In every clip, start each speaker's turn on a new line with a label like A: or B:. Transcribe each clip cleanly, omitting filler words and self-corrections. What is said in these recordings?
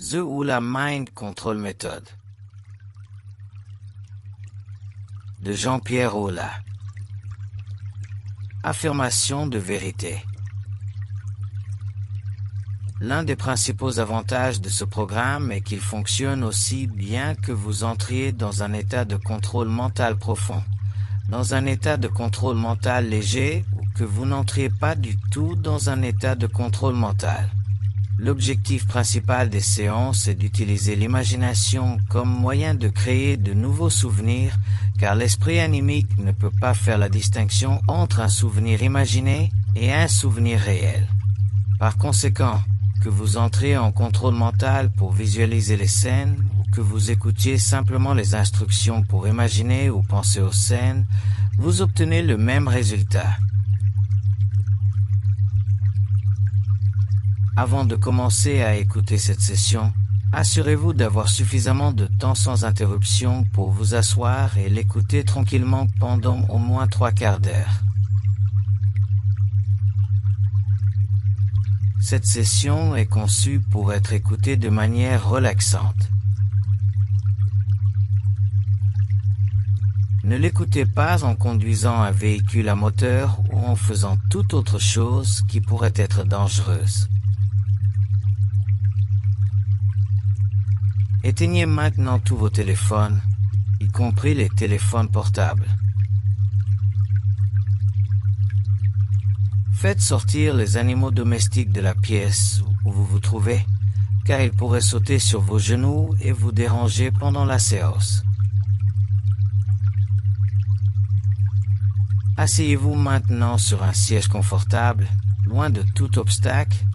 A: The ou la Mind Control Method de Jean-Pierre Ola. Affirmation de vérité. L'un des principaux avantages de ce programme est qu'il fonctionne aussi bien que vous entriez dans un état de contrôle mental profond, dans un état de contrôle mental léger ou que vous n'entriez pas du tout dans un état de contrôle mental. L'objectif principal des séances est d'utiliser l'imagination comme moyen de créer de nouveaux souvenirs, car l'esprit animique ne peut pas faire la distinction entre un souvenir imaginé et un souvenir réel. Par conséquent, que vous entriez en contrôle mental pour visualiser les scènes, ou que vous écoutiez simplement les instructions pour imaginer ou penser aux scènes, vous obtenez le même résultat. Avant de commencer à écouter cette session, assurez-vous d'avoir suffisamment de temps sans interruption pour vous asseoir et l'écouter tranquillement pendant au moins 3/4 d'heure. Cette session est conçue pour être écoutée de manière relaxante. Ne l'écoutez pas en conduisant un véhicule à moteur ou en faisant toute autre chose qui pourrait être dangereuse. Éteignez maintenant tous vos téléphones, y compris les téléphones portables. Faites sortir les animaux domestiques de la pièce où vous vous trouvez, car ils pourraient sauter sur vos genoux et vous déranger pendant la séance. Asseyez-vous maintenant sur un siège confortable, loin de tout obstacle,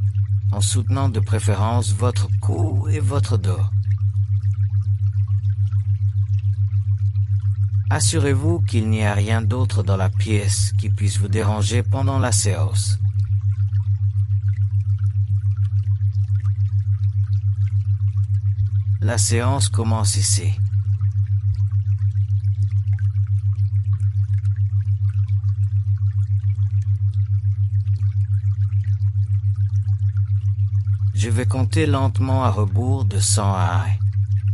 A: en soutenant de préférence votre cou et votre dos. Assurez-vous qu'il n'y a rien d'autre dans la pièce qui puisse vous déranger pendant la séance. La séance commence ici. Je vais compter lentement à rebours de 100 à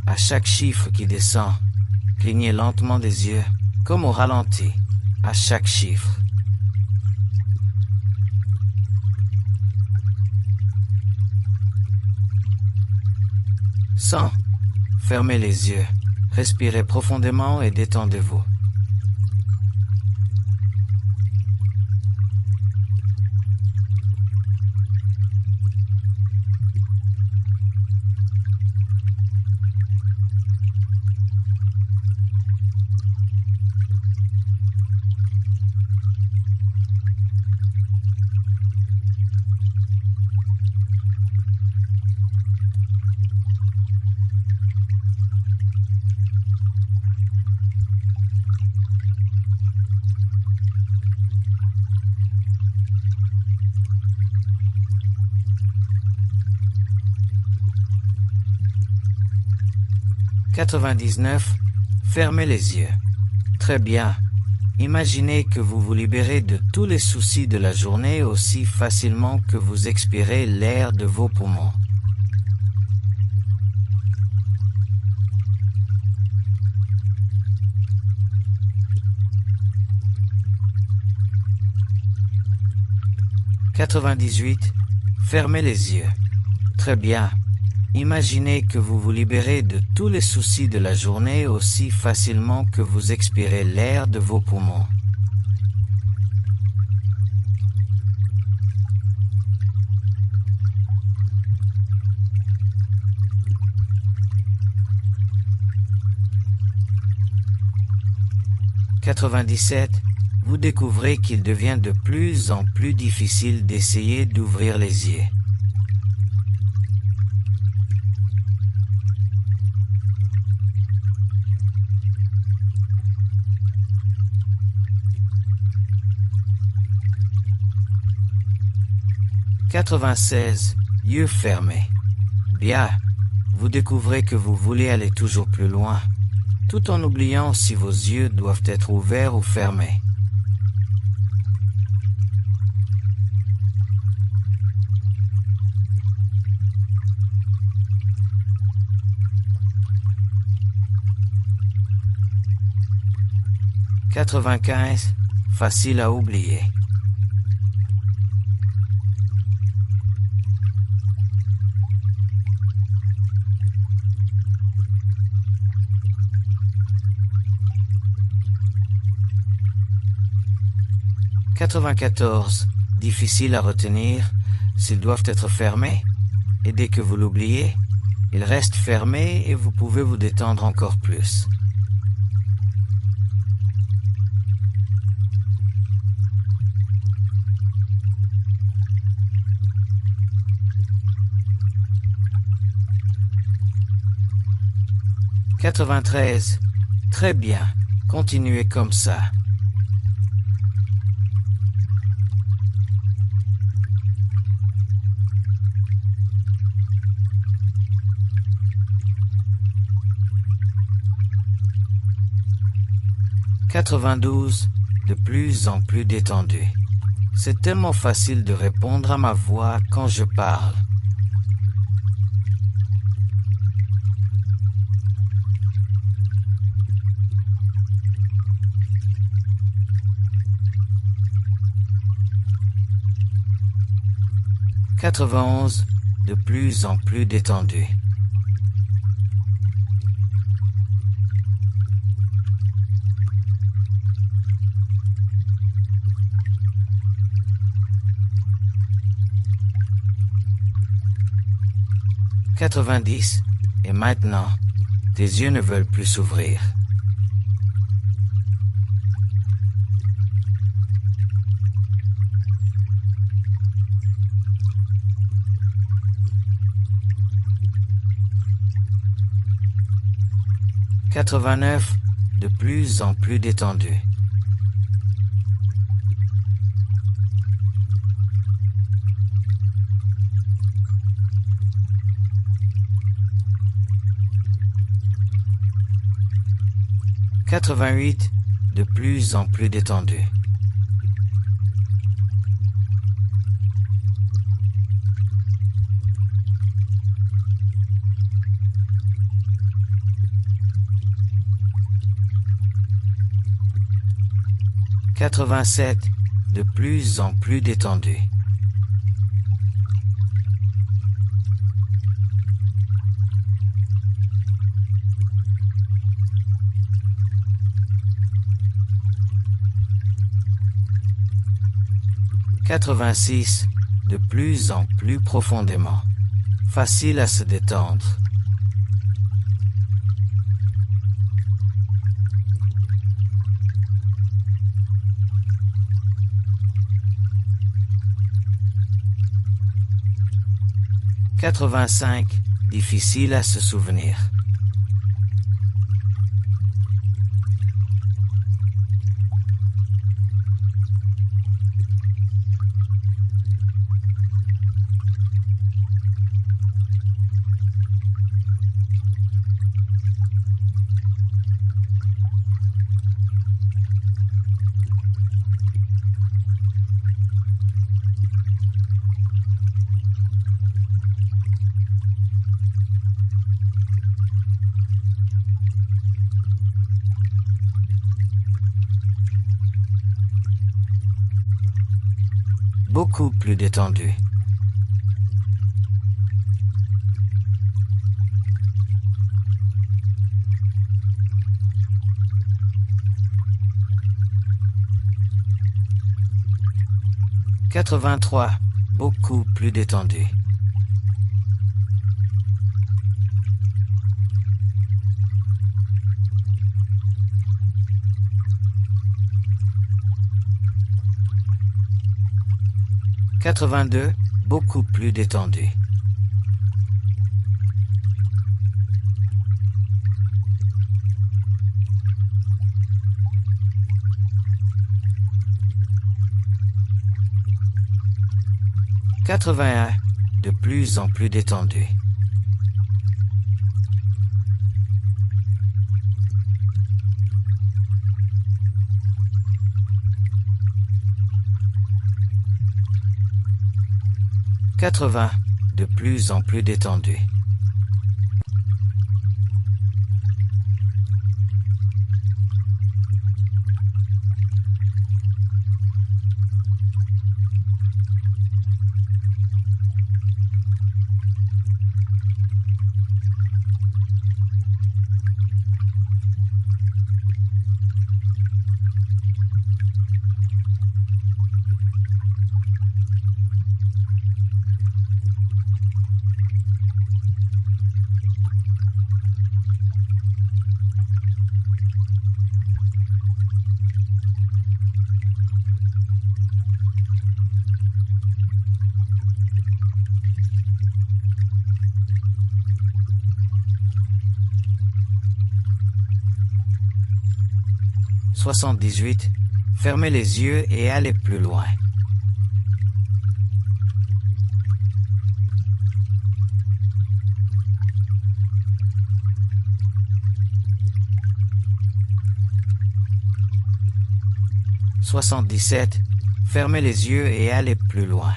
A: 1. À chaque chiffre qui descend, clignez lentement des yeux, comme au ralenti, à chaque chiffre. 100. Fermez les yeux, respirez profondément et détendez-vous. 99. Fermez les yeux. Très bien. Imaginez que vous vous libérez de tous les soucis de la journée aussi facilement que vous expirez l'air de vos poumons. « 98. Fermez les yeux. Très bien. Imaginez que vous vous libérez de tous les soucis de la journée aussi facilement que vous expirez l'air de vos poumons. « 97. Vous découvrez qu'il devient de plus en plus difficile d'essayer d'ouvrir les yeux. « 96. Yeux fermés. Bien. Vous découvrez que vous voulez aller toujours plus loin, tout en oubliant si vos yeux doivent être ouverts ou fermés. 95, facile à oublier. 94, difficile à retenir, s'ils doivent être fermés, et dès que vous l'oubliez, ils restent fermés et vous pouvez vous détendre encore plus. « 93. Très bien. Continuez comme ça. » 92, de plus en plus détendu. C'est tellement facile de répondre à ma voix quand je parle. « 91, de plus en plus détendu. » 90, et maintenant, tes yeux ne veulent plus s'ouvrir. « 89, de plus en plus détendu. » 88, de plus en plus détendu. 87, de plus en plus détendu. 86, de plus en plus profondément. Facile à se détendre. 85, difficile à se souvenir. 'Beaucoup plus détendu. 83, beaucoup plus détendu. 82, beaucoup plus détendu. 81, de plus en plus détendu. 80, de plus en plus détendu. 78. Fermez les yeux et allez plus loin. 77. Fermez les yeux et allez plus loin.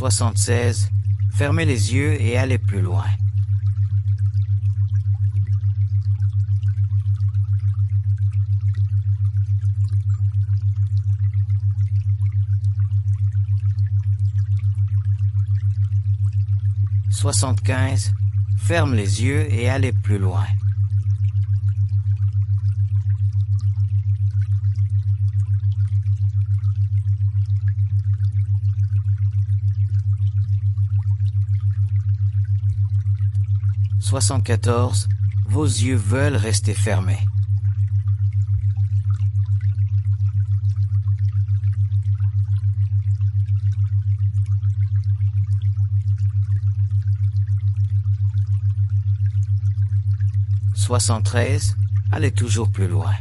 A: 76. Fermez les yeux et allez plus loin. 75. Ferme les yeux et allez plus loin. 74. Vos yeux veulent rester fermés. 73. Allez toujours plus loin.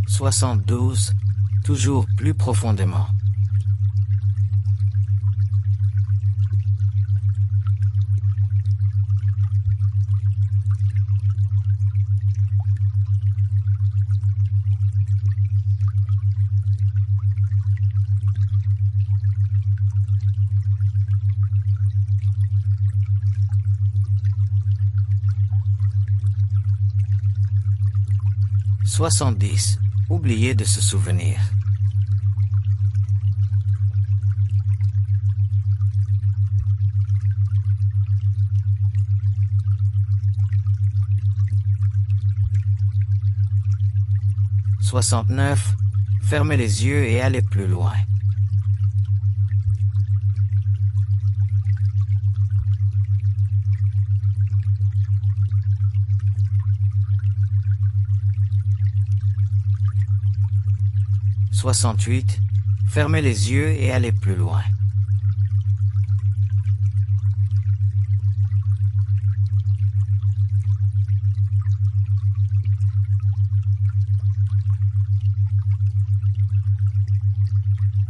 A: 72. Toujours plus profondément. 70. Oubliez de se souvenir. 69. Fermez les yeux et allez plus loin. 68. Fermez les yeux et allez plus loin.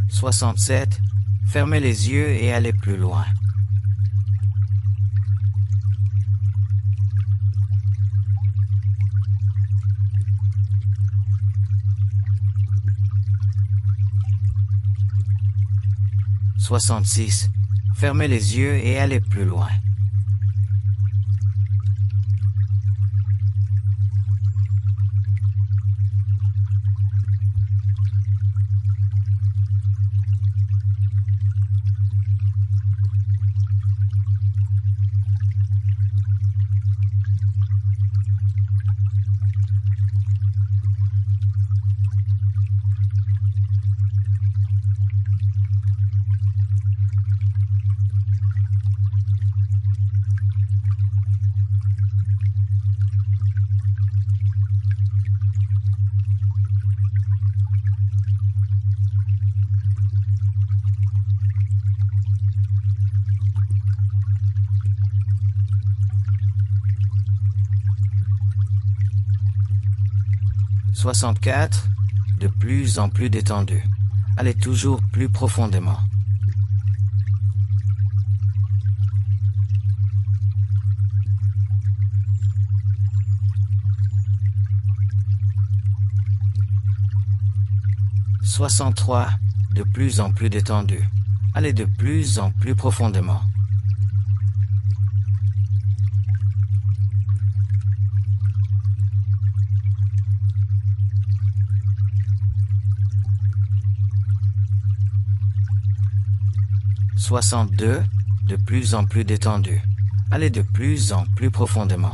A: 67. Fermez les yeux et allez plus loin. 66. Fermez les yeux et allez plus loin. 64. De plus en plus détendu. Allez toujours plus profondément. 63. De plus en plus détendu. Allez de plus en plus profondément. 62. De plus en plus détendu. Allez de plus en plus profondément.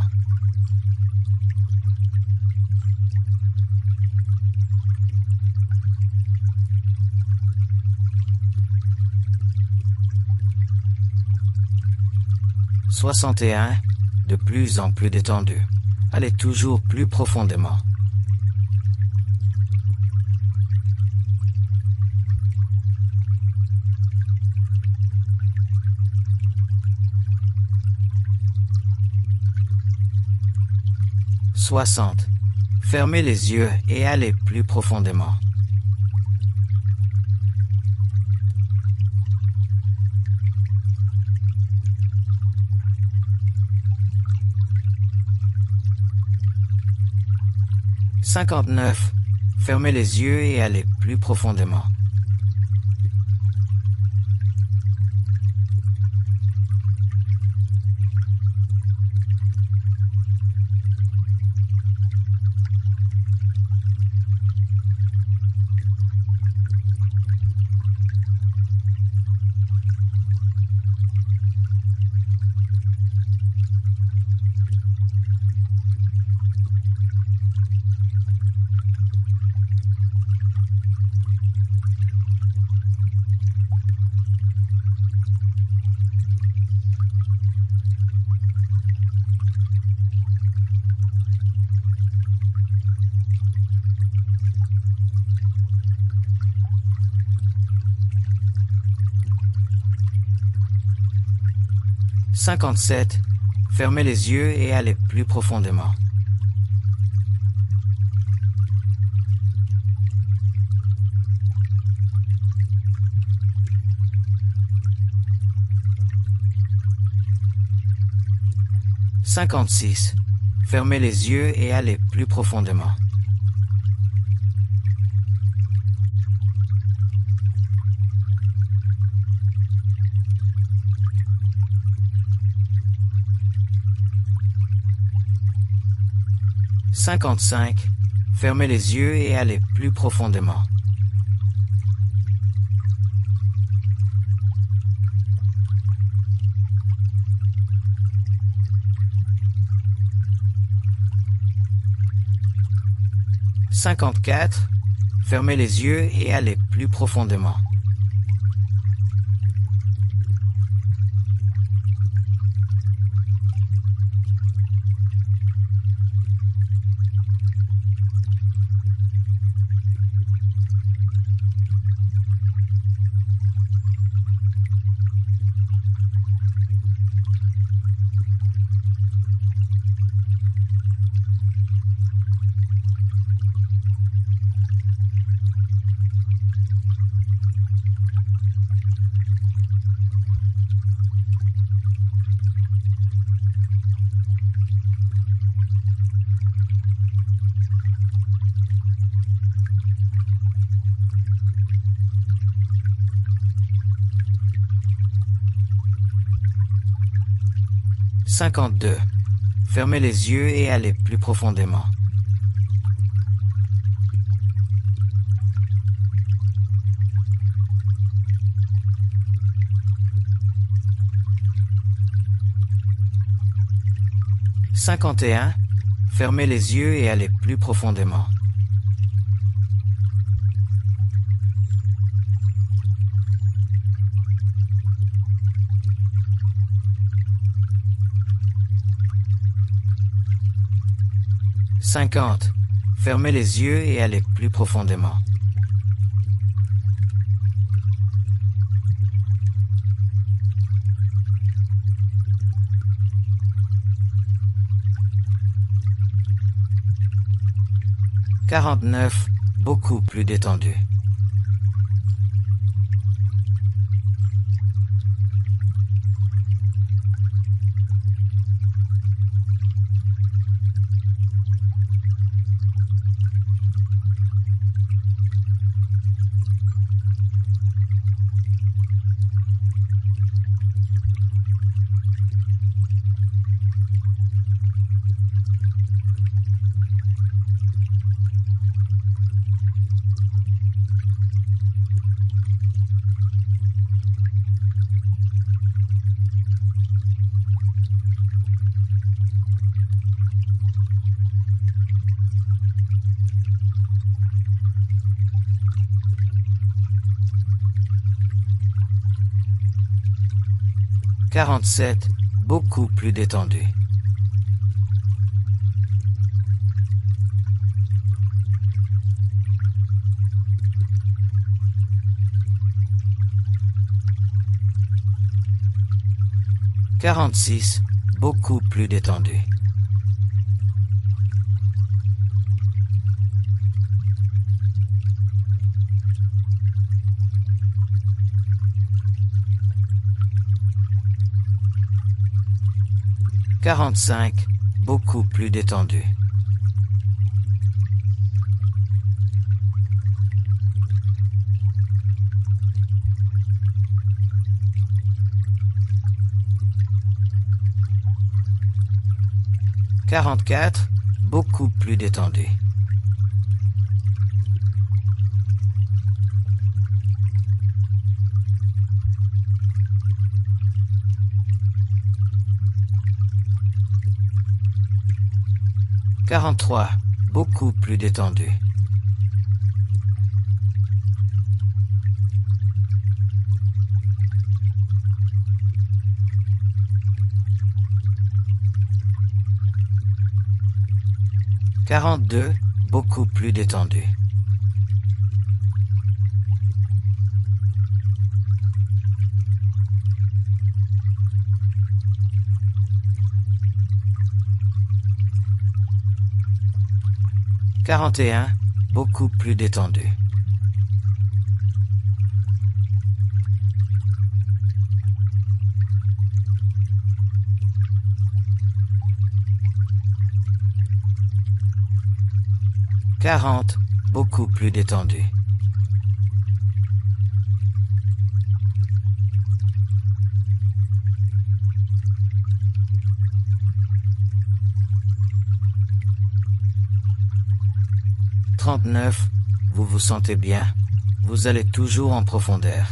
A: 61. De plus en plus détendu. Allez toujours plus profondément. 60. Fermez les yeux et allez plus profondément. 59. Fermez les yeux et allez plus profondément. 57. Fermez les yeux et allez plus profondément. 56. Fermez les yeux et allez plus profondément. 55. Fermez les yeux et allez plus profondément. 54. Fermez les yeux et allez plus profondément. 52. Fermez les yeux et allez plus profondément. 51. Fermez les yeux et allez plus profondément. 50. Fermez les yeux et allez plus profondément. 49. Beaucoup plus détendu. 47. beaucoup plus détendu. « 46, beaucoup plus détendu. » 45, beaucoup plus détendu. 44, beaucoup plus détendu. 43, beaucoup plus détendu. 42, beaucoup plus détendu. 41, beaucoup plus détendu. 40, beaucoup plus détendu. 39, vous vous sentez bien, vous allez toujours en profondeur.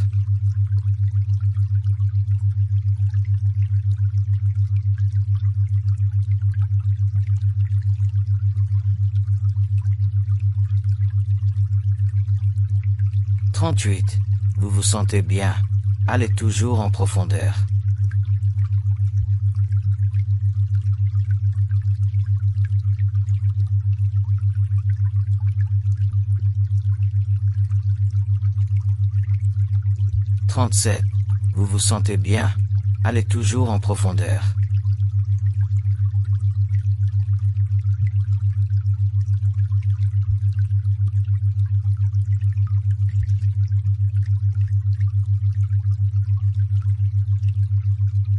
A: 38, vous vous sentez bien, allez toujours en profondeur. 37, vous vous sentez bien, allez toujours en profondeur.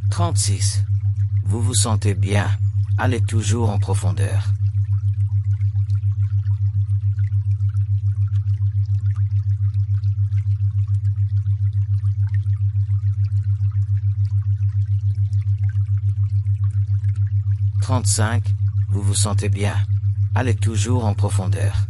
A: 36, vous vous sentez bien, allez toujours en profondeur. 35, vous vous sentez bien, allez toujours en profondeur.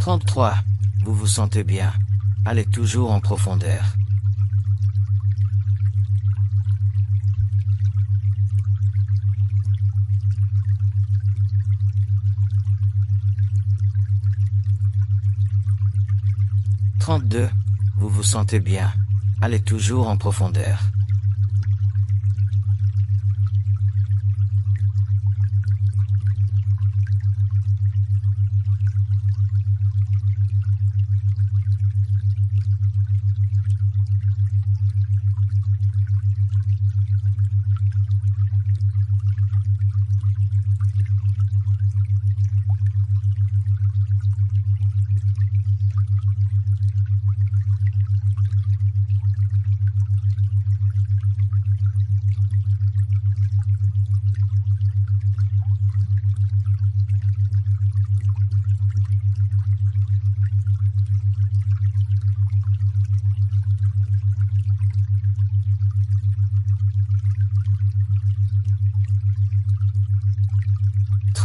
A: 33, vous vous sentez bien, allez toujours en profondeur. 32, vous vous sentez bien, allez toujours en profondeur.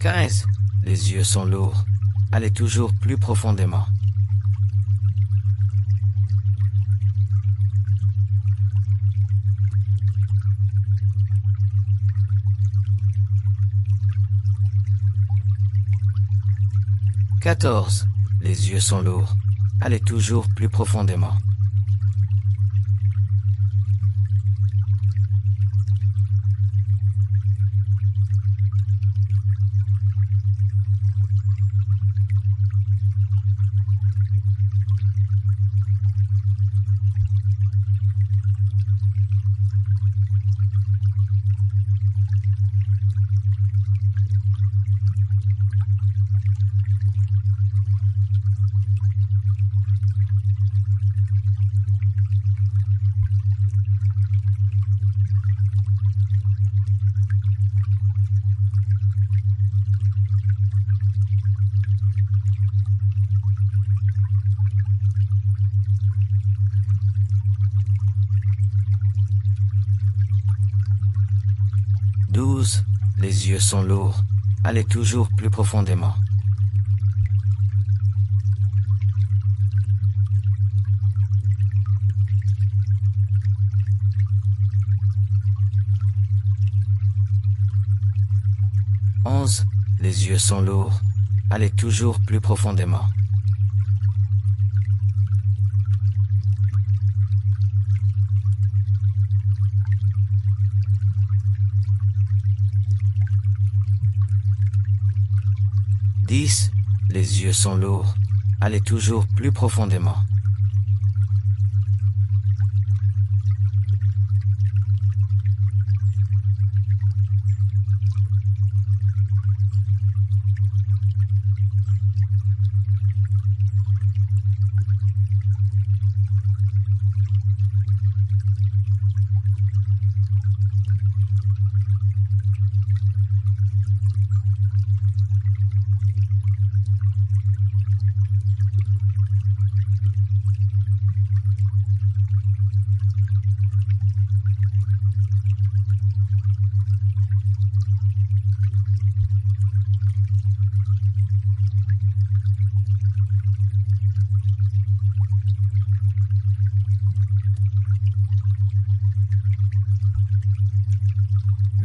A: 15. Les yeux sont lourds. Allez toujours plus profondément. 14. Les yeux sont lourds. Allez toujours plus profondément. 12. Les yeux sont lourds. Allez toujours plus profondément. 11. Les yeux sont lourds. Allez toujours plus profondément. 10. Les yeux sont lourds. Allez toujours plus profondément.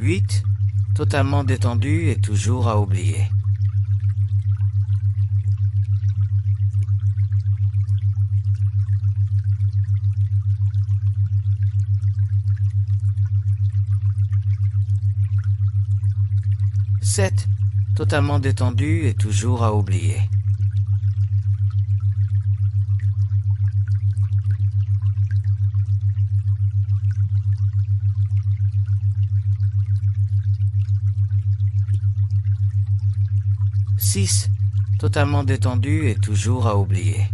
A: 8. Totalement détendu et toujours à oublier. 7. Totalement détendu et toujours à oublier. 6. Totalement détendu et toujours à oublier.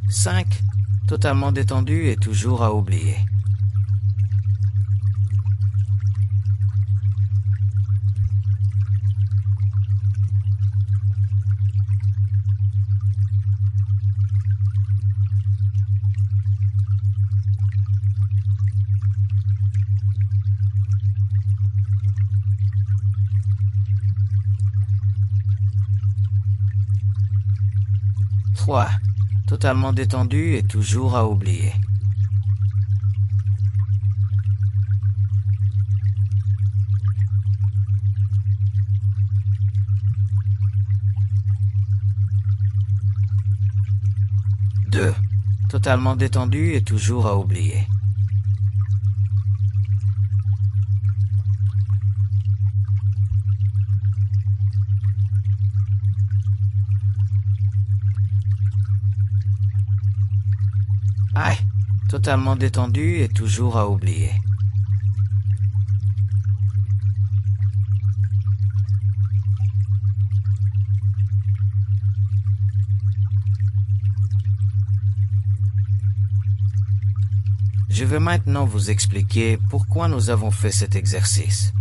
A: 5. Totalement détendu et toujours à oublier. 3. Totalement détendu et toujours à oublier. 2. Totalement détendu et toujours à oublier. 1. Totalement détendu et toujours à oublier. 2. Je vais maintenant vous expliquer pourquoi nous avons fait cet exercice.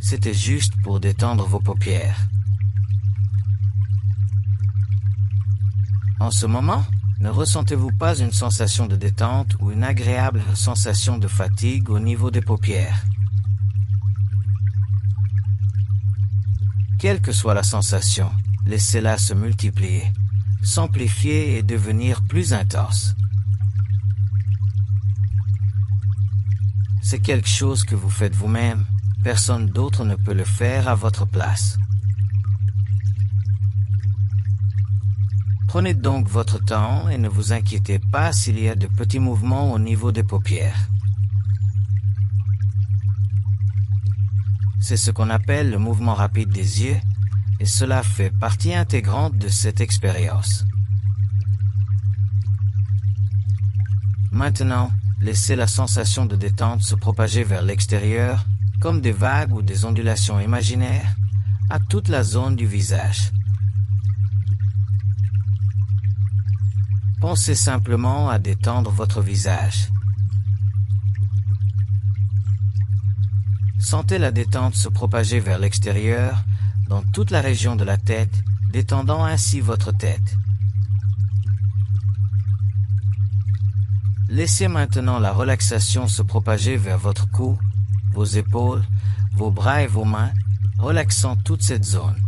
A: C'était juste pour détendre vos paupières. En ce moment, ne ressentez-vous pas une sensation de détente ou une agréable sensation de fatigue au niveau des paupières? Quelle que soit la sensation, laissez-la se multiplier, s'amplifier et devenir plus intense. C'est quelque chose que vous faites vous-même, personne d'autre ne peut le faire à votre place. Prenez donc votre temps et ne vous inquiétez pas s'il y a de petits mouvements au niveau des paupières. C'est ce qu'on appelle le mouvement rapide des yeux, et cela fait partie intégrante de cette expérience. Maintenant, laissez la sensation de détente se propager vers l'extérieur, comme des vagues ou des ondulations imaginaires, à toute la zone du visage. Pensez simplement à détendre votre visage. Sentez la détente se propager vers l'extérieur, dans toute la région de la tête, détendant ainsi votre tête. Laissez maintenant la relaxation se propager vers votre cou, vos épaules, vos bras et vos mains, relaxant toute cette zone.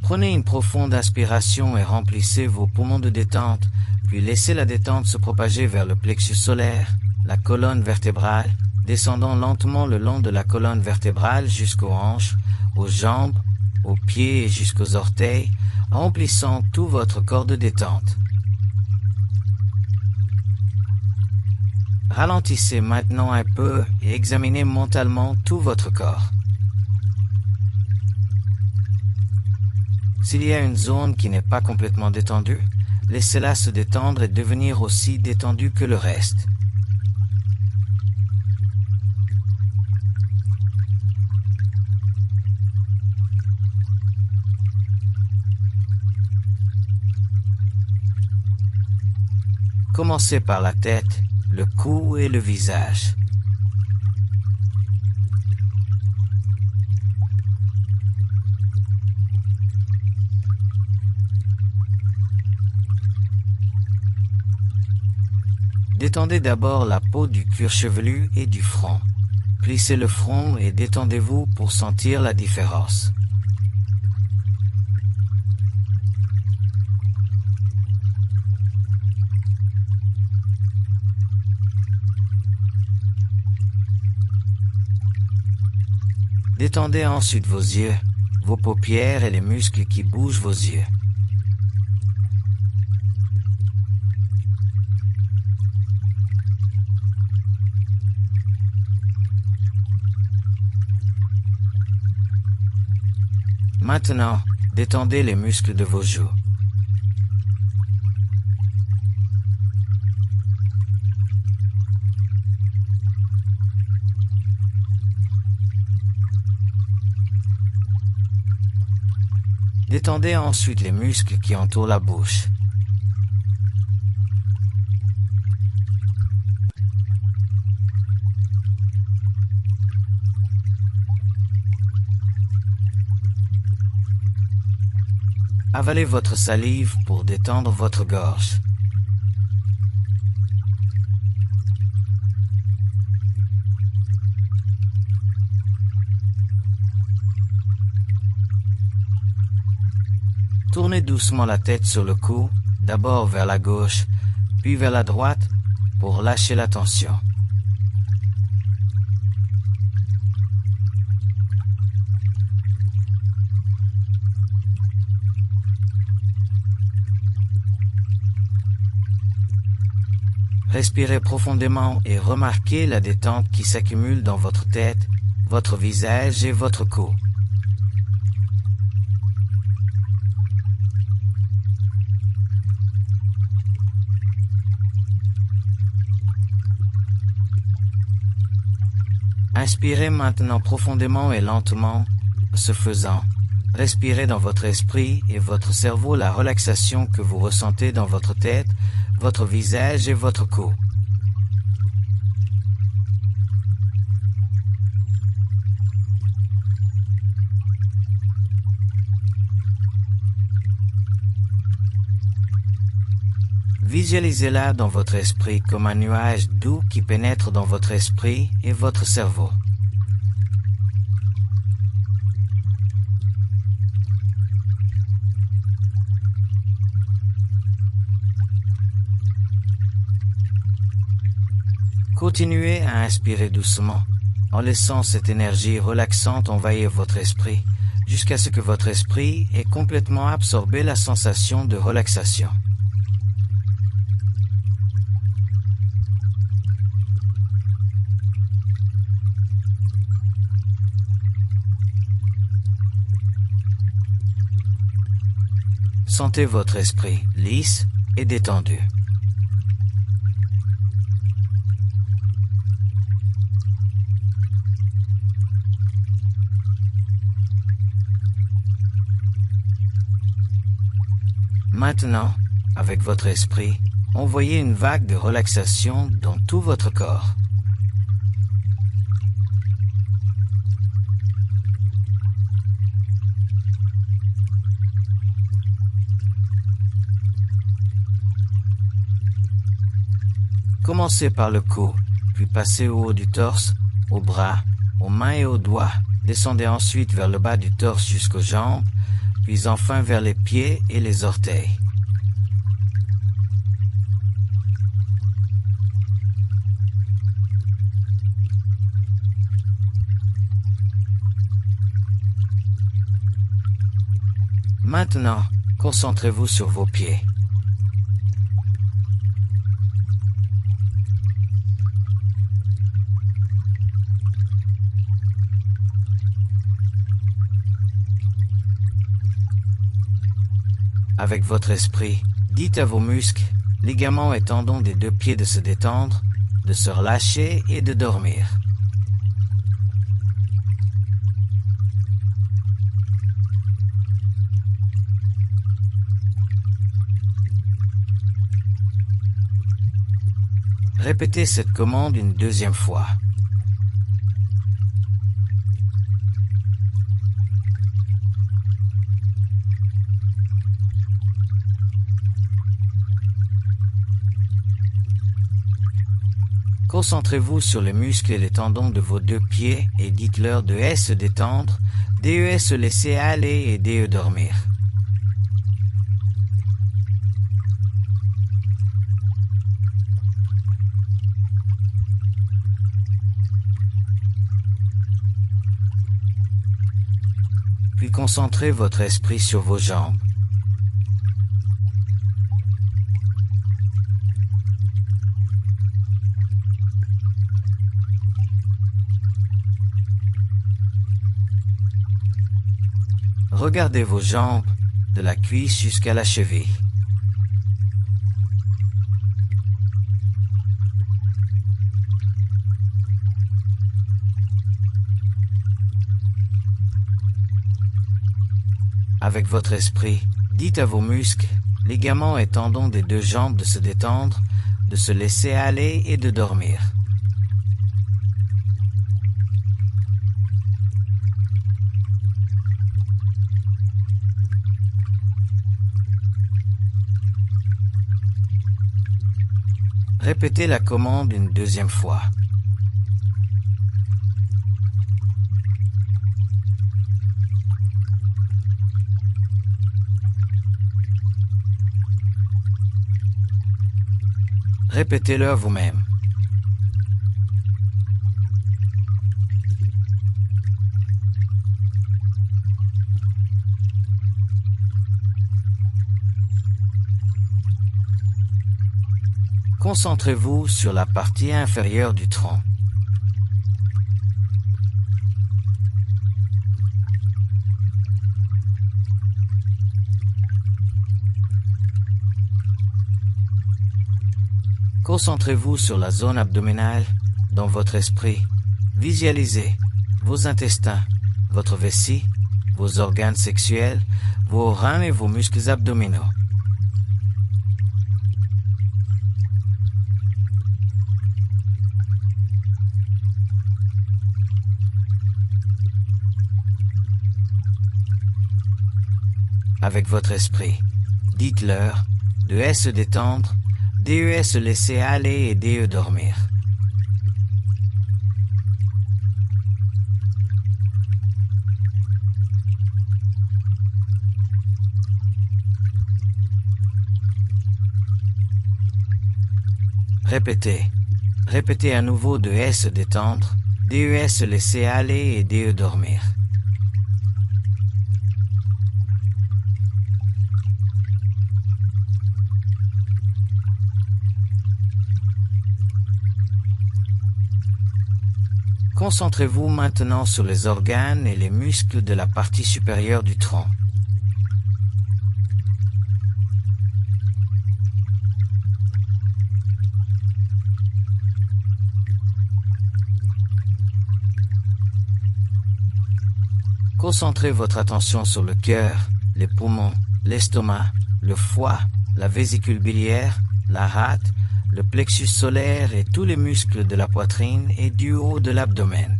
A: Prenez une profonde inspiration et remplissez vos poumons de détente, puis laissez la détente se propager vers le plexus solaire, la colonne vertébrale, descendant lentement le long de la colonne vertébrale jusqu'aux hanches, aux jambes, aux pieds et jusqu'aux orteils, remplissant tout votre corps de détente. Ralentissez maintenant un peu et examinez mentalement tout votre corps. S'il y a une zone qui n'est pas complètement détendue, laissez-la se détendre et devenir aussi détendue que le reste. Commencez par la tête, le cou et le visage. Détendez d'abord la peau du cuir chevelu et du front. Plissez le front et détendez-vous pour sentir la différence. Détendez ensuite vos yeux, vos paupières et les muscles qui bougent vos yeux. Maintenant, détendez les muscles de vos joues. Détendez ensuite les muscles qui entourent la bouche. Avalez votre salive pour détendre votre gorge. Tournez doucement la tête sur le cou, d'abord vers la gauche, puis vers la droite, pour lâcher la tension. Respirez profondément et remarquez la détente qui s'accumule dans votre tête, votre visage et votre cou. Inspirez maintenant profondément et lentement. Ce faisant, respirez dans votre esprit et votre cerveau la relaxation que vous ressentez dans votre tête, votre visage et votre cou. Visualisez-la dans votre esprit comme un nuage doux qui pénètre dans votre esprit et votre cerveau. Continuez à inspirer doucement, en laissant cette énergie relaxante envahir votre esprit, jusqu'à ce que votre esprit ait complètement absorbé la sensation de relaxation. Sentez votre esprit lisse et détendu. Maintenant, avec votre esprit, envoyez une vague de relaxation dans tout votre corps. Commencez par le cou, puis passez au haut du torse, aux bras, aux mains et aux doigts. Descendez ensuite vers le bas du torse jusqu'aux jambes, puis enfin vers les pieds et les orteils. Maintenant, concentrez-vous sur vos pieds. Avec votre esprit, dites à vos muscles, ligaments et tendons des deux pieds de se détendre, de se relâcher et de dormir. Répétez cette commande une deuxième fois. Concentrez-vous sur les muscles et les tendons de vos deux pieds et dites-leur de S se détendre, DE se laisser aller et DE dormir. Puis concentrez votre esprit sur vos jambes. Regardez vos jambes, de la cuisse jusqu'à la cheville. Avec votre esprit, dites à vos muscles, ligaments et tendons des deux jambes de se détendre, de se laisser aller et de dormir. Répétez la commande une deuxième fois. Répétez-le à vous-même. Concentrez-vous sur la partie inférieure du tronc. Concentrez-vous sur la zone abdominale dans votre esprit. Visualisez vos intestins, votre vessie, vos organes sexuels, vos reins et vos muscles abdominaux. Avec votre esprit, dites-leur de S se détendre, DE se laisser aller et DE dormir. Répétez. Répétez à nouveau DE se détendre, DE se laisser aller et DE dormir. Concentrez-vous maintenant sur les organes et les muscles de la partie supérieure du tronc. Concentrez votre attention sur le cœur, les poumons, l'estomac, le foie, la vésicule biliaire, la rate, le plexus solaire et tous les muscles de la poitrine et du haut de l'abdomen.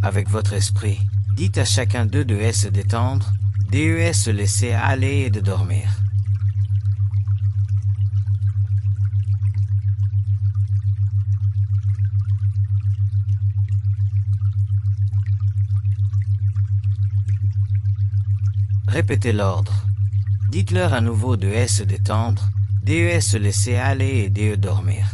A: Avec votre esprit, dites à chacun d'eux de se détendre, DE se laisser aller et de dormir. Répétez l'ordre. Dites-leur à nouveau de se détendre, DE se laisser aller et DE dormir.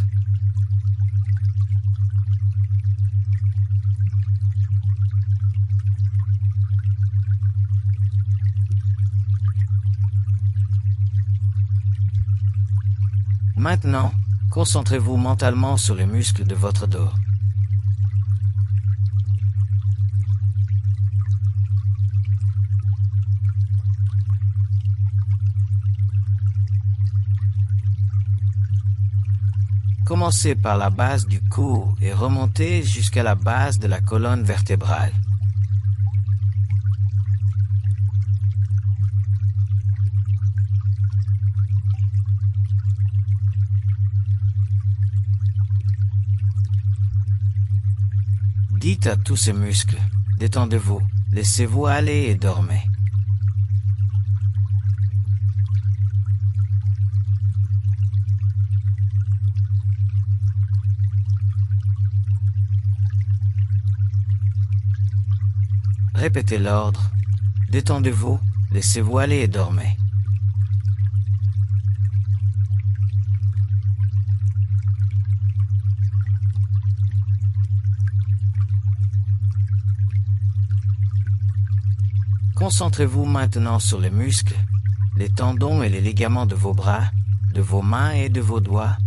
A: Maintenant, concentrez-vous mentalement sur les muscles de votre dos. Commencez par la base du cou et remontez jusqu'à la base de la colonne vertébrale. Dites à tous ces muscles, détendez-vous, laissez-vous aller et dormez. Répétez l'ordre, détendez-vous, laissez-vous aller et dormez. Concentrez-vous maintenant sur les muscles, les tendons et les ligaments de vos bras, de vos mains et de vos doigts.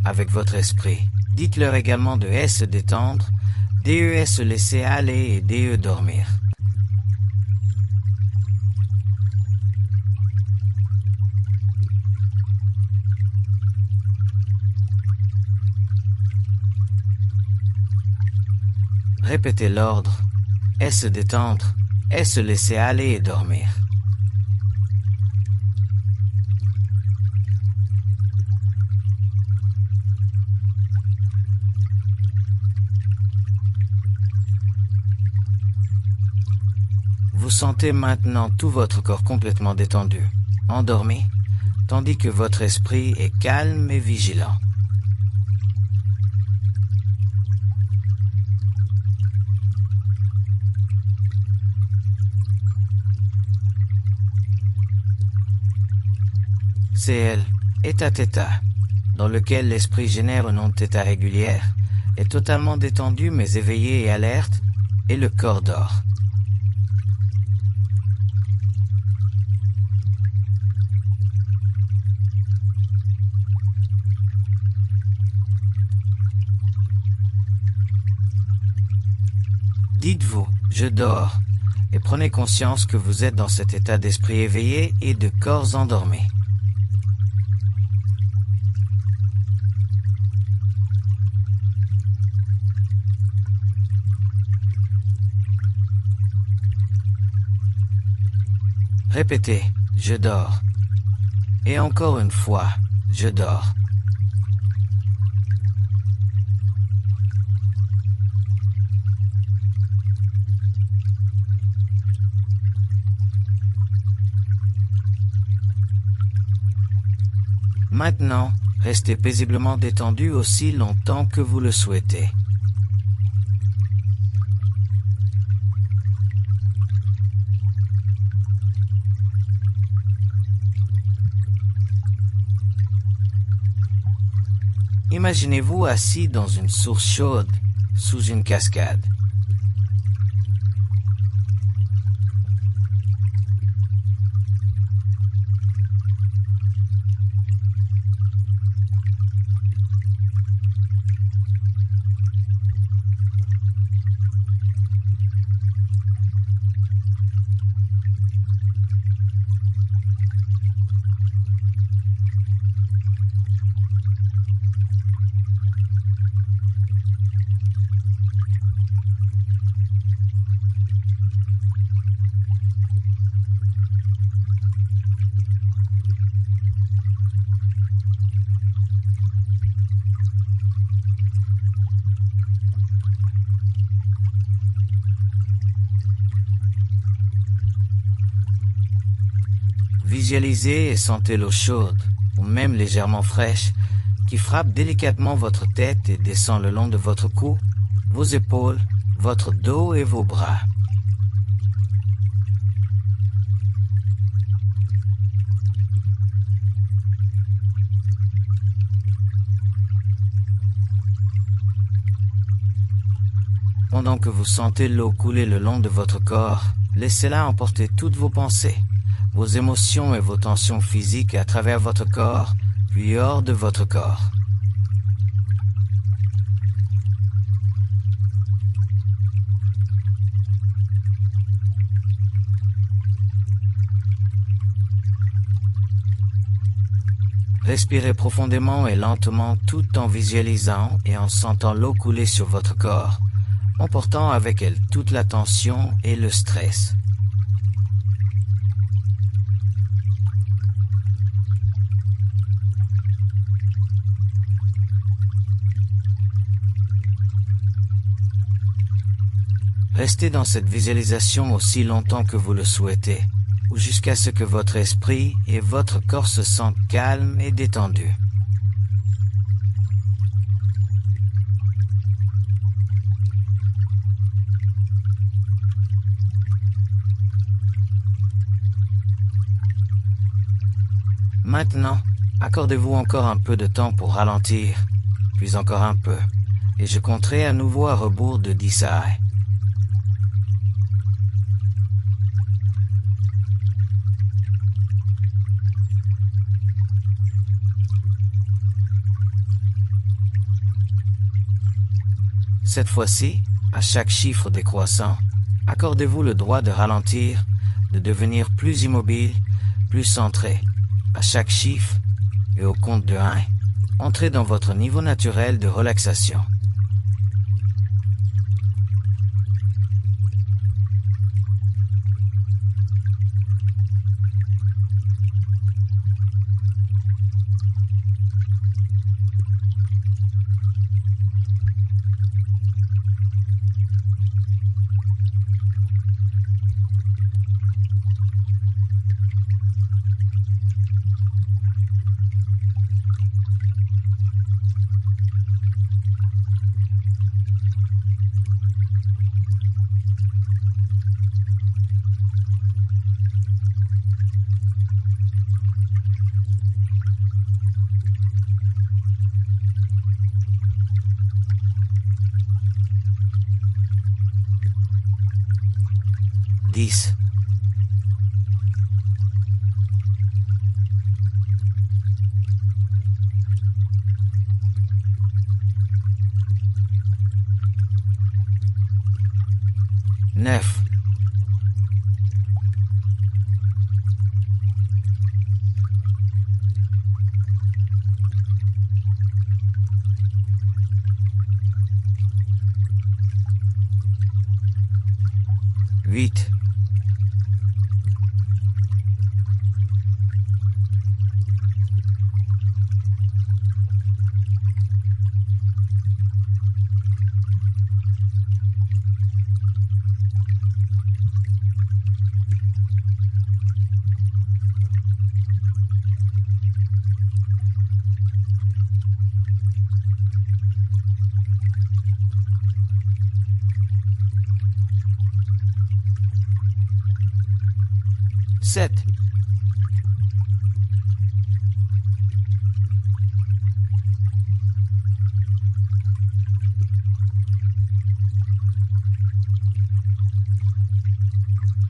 A: Avec votre esprit, dites-leur également de se détendre, DE se laisser aller et DE dormir. Répétez l'ordre, se détendre, se laisser aller et dormir. Vous sentez maintenant tout votre corps complètement détendu, endormi, tandis que votre esprit est calme et vigilant. C'est elle, état-theta, dans lequel l'esprit génère une onde θ régulière, est totalement détendu mais éveillé et alerte, et le corps dort. Dites-vous, je dors, et prenez conscience que vous êtes dans cet état d'esprit éveillé et de corps endormi. Répétez, je dors. Et encore une fois, je dors. Maintenant, restez paisiblement détendu aussi longtemps que vous le souhaitez. Imaginez-vous assis dans une source chaude, sous une cascade. Visualisez et sentez l'eau chaude, ou même légèrement fraîche, qui frappe délicatement votre tête et descend le long de votre cou, vos épaules, votre dos et vos bras. Pendant que vous sentez l'eau couler le long de votre corps, laissez-la emporter toutes vos pensées, vos émotions et vos tensions physiques à travers votre corps, puis hors de votre corps. Respirez profondément et lentement tout en visualisant et en sentant l'eau couler sur votre corps, emportant avec elle toute la tension et le stress. Restez dans cette visualisation aussi longtemps que vous le souhaitez, ou jusqu'à ce que votre esprit et votre corps se sentent calmes et détendus. Maintenant, accordez-vous encore un peu de temps pour ralentir, puis encore un peu, et je compterai à nouveau à rebours de 10 à 1. Cette fois-ci, à chaque chiffre décroissant, accordez-vous le droit de ralentir, de devenir plus immobile, plus centré. À chaque chiffre, et au compte de 1, entrez dans votre niveau naturel de relaxation. Dix. 9. 8. 7.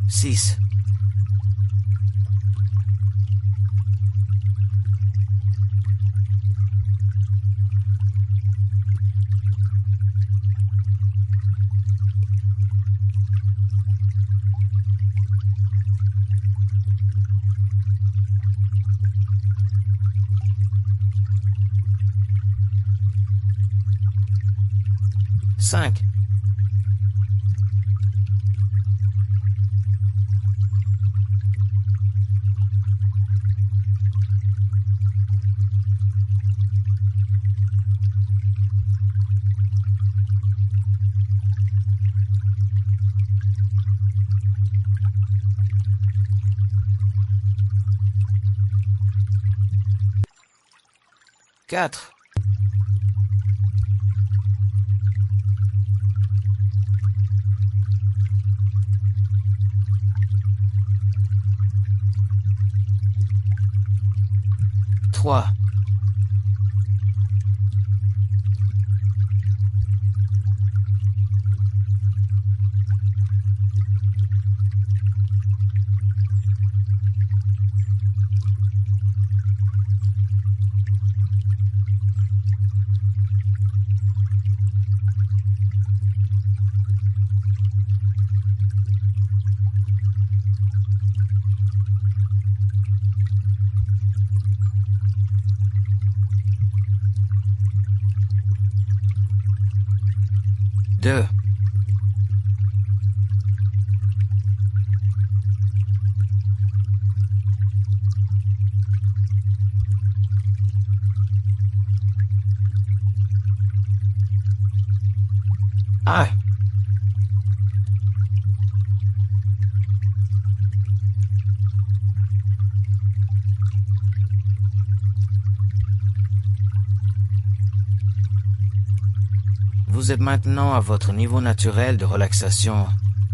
A: 6. 5. 4. 3. 2. 1. Vous êtes maintenant à votre niveau naturel de relaxation.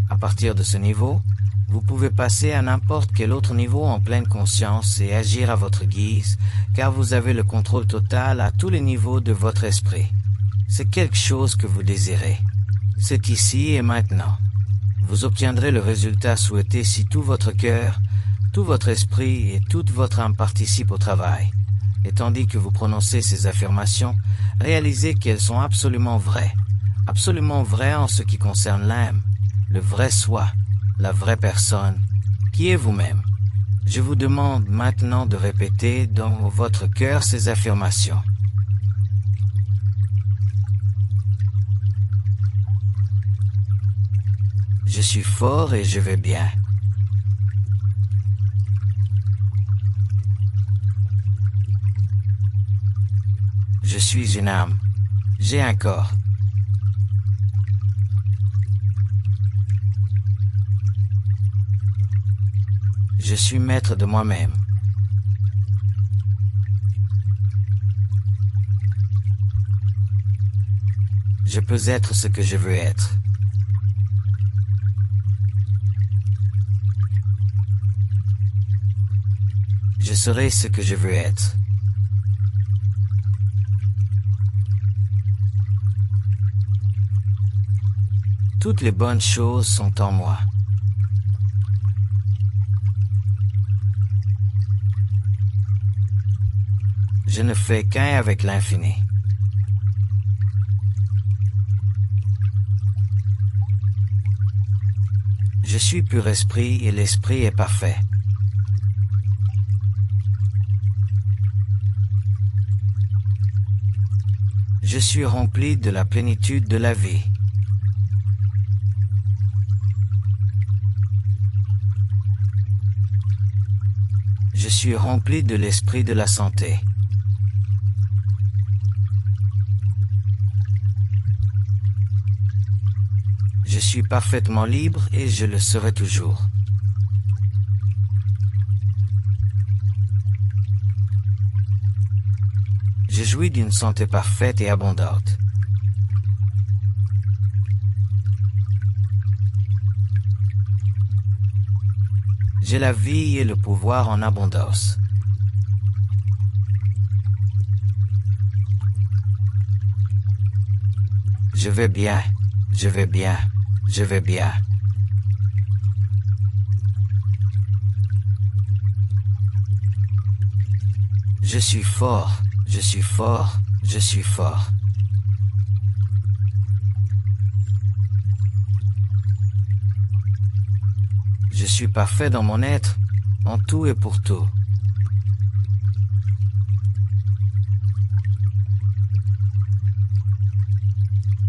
A: À partir de ce niveau, vous pouvez passer à n'importe quel autre niveau en pleine conscience et agir à votre guise, car vous avez le contrôle total à tous les niveaux de votre esprit. C'est quelque chose que vous désirez. C'est ici et maintenant. Vous obtiendrez le résultat souhaité si tout votre cœur, tout votre esprit et toute votre âme participent au travail. Et tandis que vous prononcez ces affirmations, réalisez qu'elles sont absolument vraies en ce qui concerne l'âme, le vrai soi, la vraie personne, qui est vous-même. Je vous demande maintenant de répéter dans votre cœur ces affirmations. Je suis fort et je vais bien. Je suis une âme. J'ai un corps. Je suis maître de moi-même. Je peux être ce que je veux être. Je serai ce que je veux être. Toutes les bonnes choses sont en moi. Je ne fais qu'un avec l'infini. Je suis pur esprit et l'esprit est parfait. Je suis rempli de la plénitude de la vie. Je suis rempli de l'esprit de la santé. Je suis parfaitement libre et je le serai toujours. Je jouis d'une santé parfaite et abondante. J'ai la vie et le pouvoir en abondance. Je vais bien, je vais bien, je vais bien. Je suis fort, je suis fort, je suis fort. Je suis parfait dans mon être, en tout et pour tout.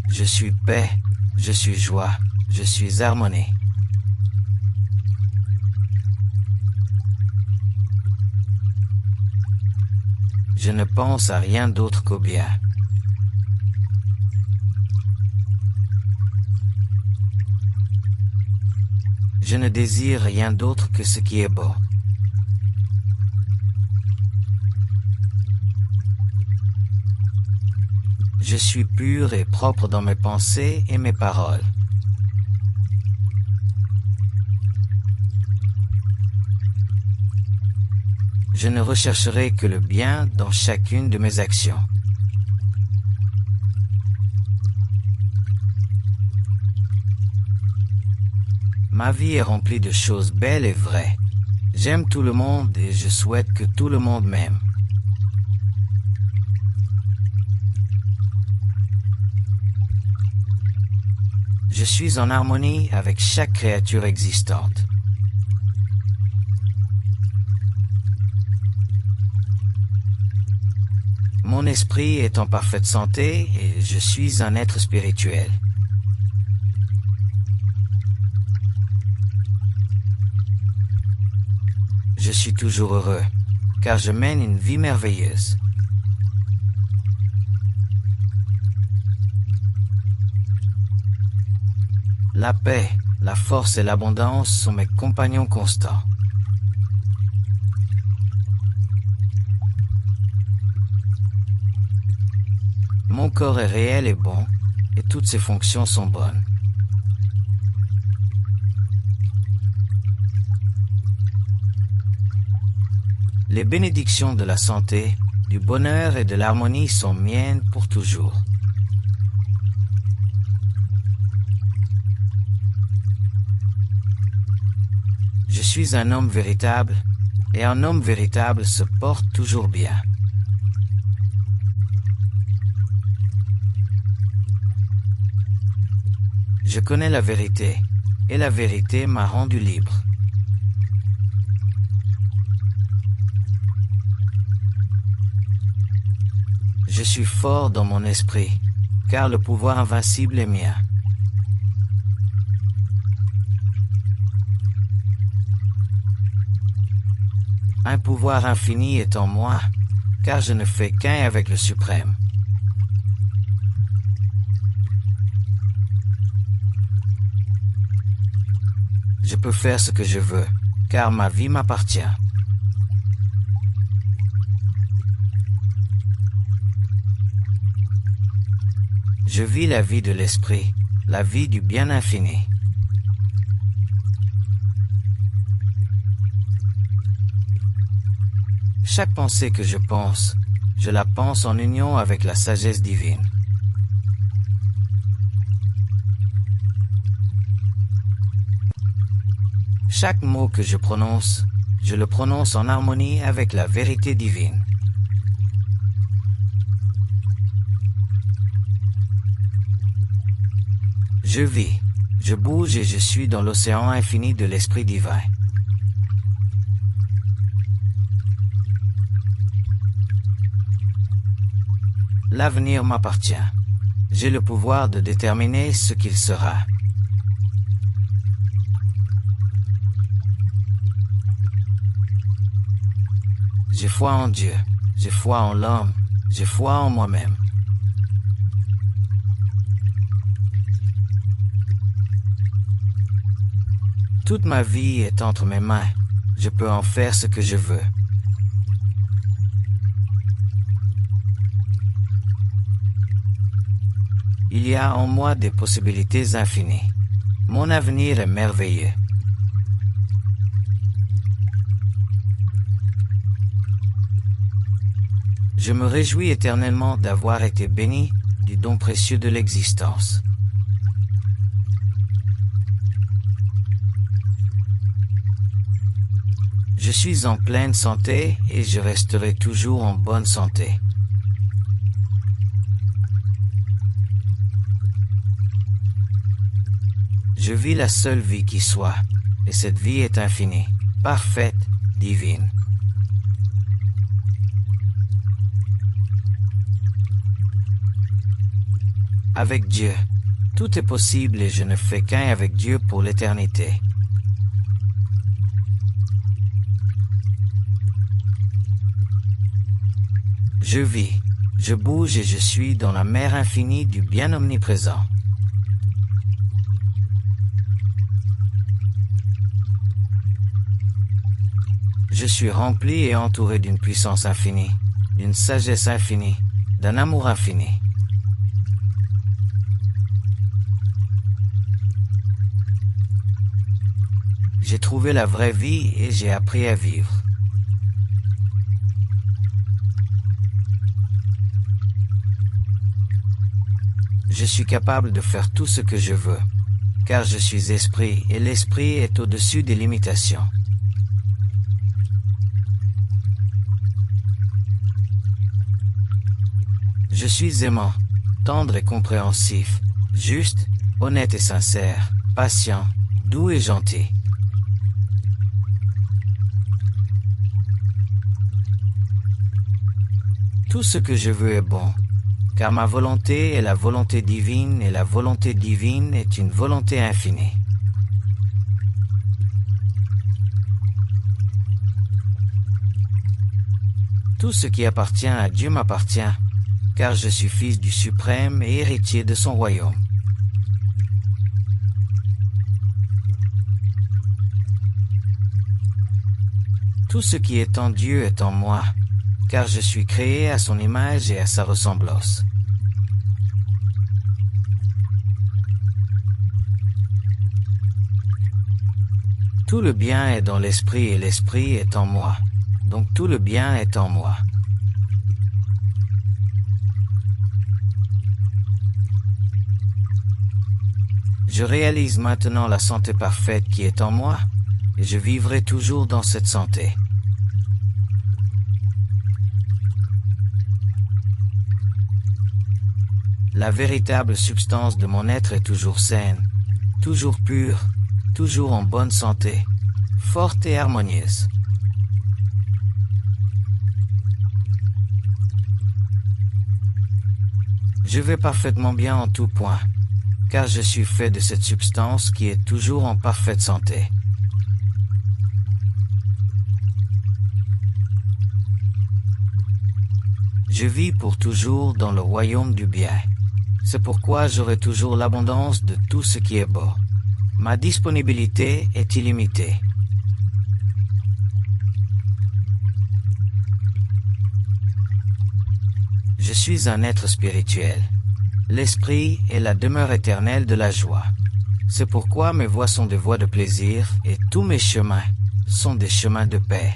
A: Je suis paix, je suis joie, je suis harmonie. Je ne pense à rien d'autre qu'au bien. Je ne désire rien d'autre que ce qui est beau. Je suis pur et propre dans mes pensées et mes paroles. Je ne rechercherai que le bien dans chacune de mes actions. Ma vie est remplie de choses belles et vraies. J'aime tout le monde et je souhaite que tout le monde m'aime. Je suis en harmonie avec chaque créature existante. Mon esprit est en parfaite santé et je suis un être spirituel. Je suis toujours heureux, car je mène une vie merveilleuse. La paix, la force et l'abondance sont mes compagnons constants. Mon corps est réel et bon, et toutes ses fonctions sont bonnes. Les bénédictions de la santé, du bonheur et de l'harmonie sont miennes pour toujours. Je suis un homme véritable, et un homme véritable se porte toujours bien. Je connais la vérité, et la vérité m'a rendu libre. Je suis fort dans mon esprit, car le pouvoir invincible est mien. Un pouvoir infini est en moi, car je ne fais qu'un avec le Suprême. Je peux faire ce que je veux, car ma vie m'appartient. Je vis la vie de l'esprit, la vie du bien infini. Chaque pensée que je pense, je la pense en union avec la sagesse divine. Chaque mot que je le prononce en harmonie avec la vérité divine. Je vis, je bouge et je suis dans l'océan infini de l'Esprit divin. L'avenir m'appartient. J'ai le pouvoir de déterminer ce qu'il sera. J'ai foi en Dieu, j'ai foi en l'homme, j'ai foi en moi-même. Toute ma vie est entre mes mains. Je peux en faire ce que je veux. Il y a en moi des possibilités infinies. Mon avenir est merveilleux. Je me réjouis éternellement d'avoir été béni du don précieux de l'existence. Je suis en pleine santé et je resterai toujours en bonne santé. Je vis la seule vie qui soit, et cette vie est infinie, parfaite, divine. Avec Dieu, tout est possible et je ne fais qu'un avec Dieu pour l'éternité. Je vis, je bouge et je suis dans la mer infinie du bien omniprésent. Je suis rempli et entouré d'une puissance infinie, d'une sagesse infinie, d'un amour infini. J'ai trouvé la vraie vie et j'ai appris à vivre. Je suis capable de faire tout ce que je veux, car je suis esprit et l'esprit est au-dessus des limitations. Je suis aimant, tendre et compréhensif, juste, honnête et sincère, patient, doux et gentil. Tout ce que je veux est bon, car ma volonté est la volonté divine et la volonté divine est une volonté infinie. Tout ce qui appartient à Dieu m'appartient, car je suis fils du Suprême et héritier de son royaume. Tout ce qui est en Dieu est en moi, car je suis créé à son image et à sa ressemblance. Tout le bien est dans l'esprit et l'esprit est en moi, donc tout le bien est en moi. Je réalise maintenant la santé parfaite qui est en moi, et je vivrai toujours dans cette santé. La véritable substance de mon être est toujours saine, toujours pure, toujours en bonne santé, forte et harmonieuse. Je vais parfaitement bien en tout point, car je suis fait de cette substance qui est toujours en parfaite santé. Je vis pour toujours dans le royaume du bien. C'est pourquoi j'aurai toujours l'abondance de tout ce qui est beau. Ma disponibilité est illimitée. Je suis un être spirituel. L'esprit est la demeure éternelle de la joie. C'est pourquoi mes voies sont des voies de plaisir et tous mes chemins sont des chemins de paix.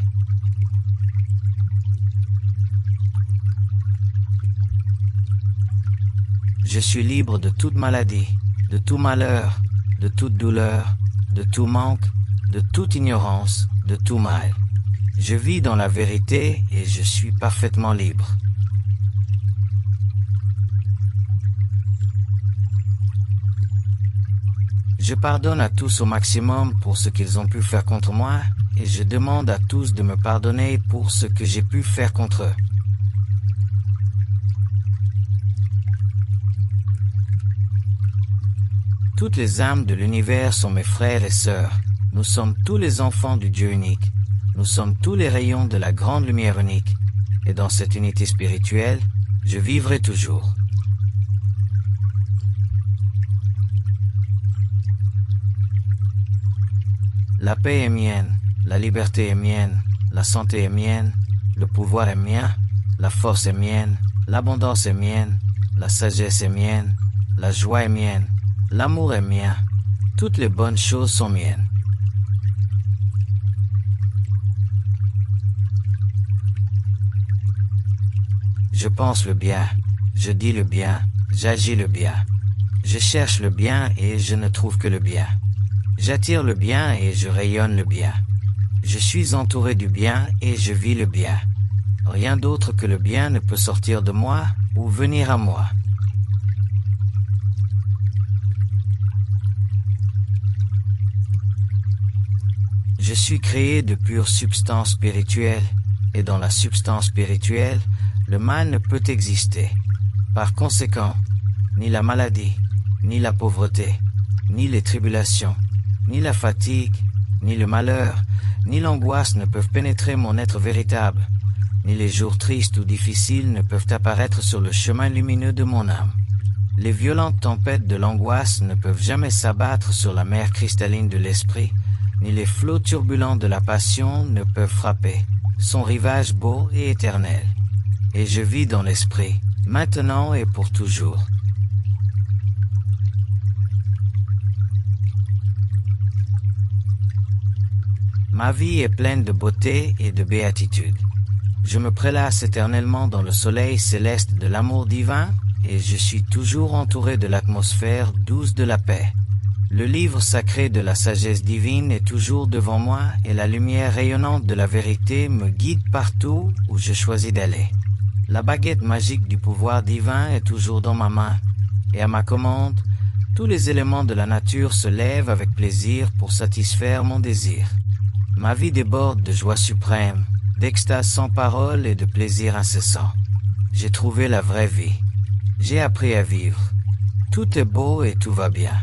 A: Je suis libre de toute maladie, de tout malheur, de toute douleur, de tout manque, de toute ignorance, de tout mal. Je vis dans la vérité et je suis parfaitement libre. Je pardonne à tous au maximum pour ce qu'ils ont pu faire contre moi et je demande à tous de me pardonner pour ce que j'ai pu faire contre eux. Toutes les âmes de l'univers sont mes frères et sœurs. Nous sommes tous les enfants du Dieu unique. Nous sommes tous les rayons de la grande lumière unique. Et dans cette unité spirituelle, je vivrai toujours. La paix est mienne, la liberté est mienne, la santé est mienne, le pouvoir est mien, la force est mienne, l'abondance est mienne, la sagesse est mienne, la joie est mienne. L'amour est mien. Toutes les bonnes choses sont miennes. Je pense le bien, je dis le bien, j'agis le bien. Je cherche le bien et je ne trouve que le bien. J'attire le bien et je rayonne le bien. Je suis entouré du bien et je vis le bien. Rien d'autre que le bien ne peut sortir de moi ou venir à moi. Je suis créé de pure substance spirituelle, et dans la substance spirituelle, le mal ne peut exister. Par conséquent, ni la maladie, ni la pauvreté, ni les tribulations, ni la fatigue, ni le malheur, ni l'angoisse ne peuvent pénétrer mon être véritable, ni les jours tristes ou difficiles ne peuvent apparaître sur le chemin lumineux de mon âme. Les violentes tempêtes de l'angoisse ne peuvent jamais s'abattre sur la mer cristalline de l'esprit, ni les flots turbulents de la passion ne peuvent frapper son rivage beau et éternel. Et je vis dans l'esprit, maintenant et pour toujours. Ma vie est pleine de beauté et de béatitude. Je me prélasse éternellement dans le soleil céleste de l'amour divin et je suis toujours entouré de l'atmosphère douce de la paix. Le livre sacré de la sagesse divine est toujours devant moi et la lumière rayonnante de la vérité me guide partout où je choisis d'aller. La baguette magique du pouvoir divin est toujours dans ma main et à ma commande, tous les éléments de la nature se lèvent avec plaisir pour satisfaire mon désir. Ma vie déborde de joie suprême, d'extase sans parole et de plaisir incessant. J'ai trouvé la vraie vie. J'ai appris à vivre. Tout est beau et tout va bien.